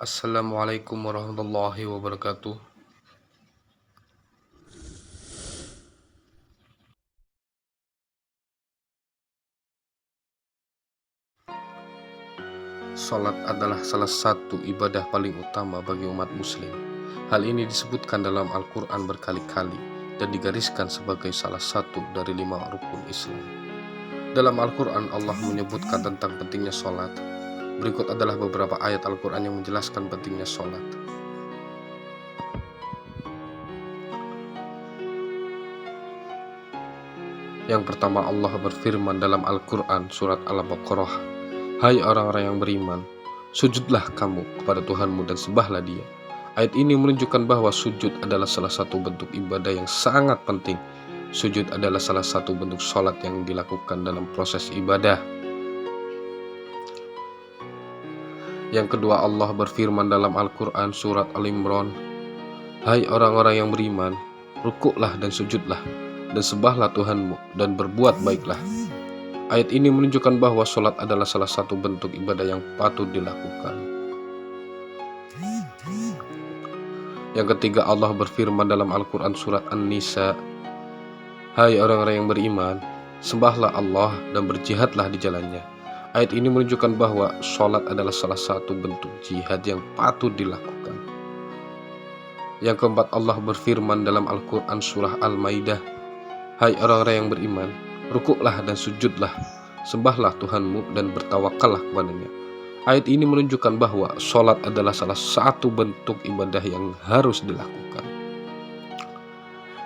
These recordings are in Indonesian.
Assalamualaikum warahmatullahi wabarakatuh. Salat adalah salah satu ibadah paling utama bagi umat muslim. Hal ini disebutkan dalam Al-Quran berkali-kali dan digariskan sebagai salah satu dari 5 rukun Islam. Dalam Al-Quran Allah menyebutkan tentang pentingnya salat. Berikut adalah beberapa ayat Al-Quran yang menjelaskan pentingnya salat. Yang pertama, Allah berfirman dalam Al-Quran surat Al-Baqarah, "Hai orang-orang yang beriman, sujudlah kamu kepada Tuhanmu dan sembahlah Dia." Ayat ini menunjukkan bahwa sujud adalah salah satu bentuk ibadah yang sangat penting. Sujud adalah salah satu bentuk sholat yang dilakukan dalam proses ibadah. Yang kedua, Allah berfirman dalam Al-Quran surat Al-Imran, "Hai orang-orang yang beriman, rukuklah dan sujudlah, dan sembahlah Tuhanmu, dan berbuat baiklah." Ayat ini menunjukkan bahwa sholat adalah salah satu bentuk ibadah yang patut dilakukan. Yang ketiga, Allah berfirman dalam Al-Quran surat An-Nisa, "Hai orang-orang yang beriman, sembahlah Allah dan berjihadlah di jalannya." Ayat ini menunjukkan bahwa sholat adalah salah satu bentuk jihad yang patut dilakukan. Yang keempat, Allah berfirman dalam Al-Quran surah Al-Maidah, "Hai orang-orang yang beriman, rukuklah dan sujudlah, sembahlah Tuhanmu dan bertawakallah kepadanya." Ayat ini menunjukkan bahwa sholat adalah salah satu bentuk ibadah yang harus dilakukan.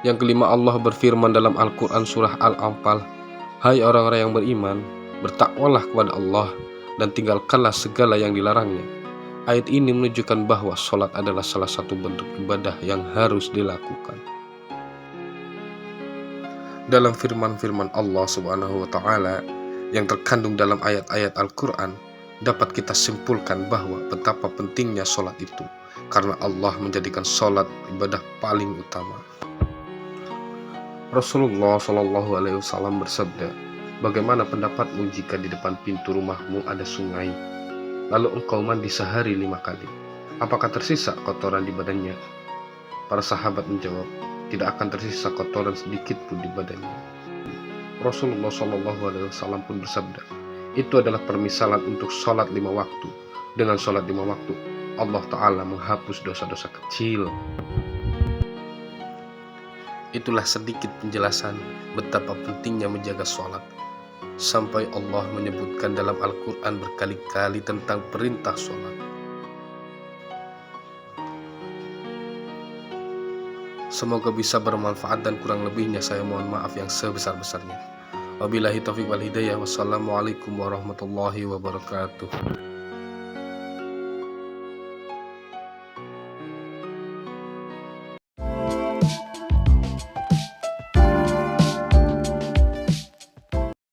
Yang kelima, Allah berfirman dalam Al-Quran surah Al-Anfal, "Hai orang-orang yang beriman, bertakwalah kepada Allah dan tinggalkanlah segala yang dilarangnya." Ayat ini menunjukkan bahwa sholat adalah salah satu bentuk ibadah yang harus dilakukan. Dalam firman-firman Allah Subhanahu wa Ta'ala yang terkandung dalam ayat-ayat Al-Quran, dapat kita simpulkan bahwa betapa pentingnya sholat itu, karena Allah menjadikan sholat ibadah paling utama. Rasulullah Shallallahu Alaihi Wasallam bersabda, "Bagaimana pendapatmu jika di depan pintu rumahmu ada sungai, lalu engkau mandi sehari 5 kali? Apakah tersisa kotoran di badannya?" Para sahabat menjawab, "Tidak akan tersisa kotoran sedikit pun di badannya." Rasulullah Shallallahu Alaihi Wasallam pun bersabda, "Itu adalah permisalan untuk sholat 5 waktu. Dengan sholat 5 waktu, Allah Ta'ala menghapus dosa-dosa kecil." Itulah sedikit penjelasan betapa pentingnya menjaga sholat, sampai Allah menyebutkan dalam Al-Quran berkali-kali tentang perintah sholat. Semoga bisa bermanfaat, dan kurang lebihnya saya mohon maaf yang sebesar-besarnya. Wabillahi taufiq wal hidayah. Wassalamualaikum warahmatullahi wabarakatuh.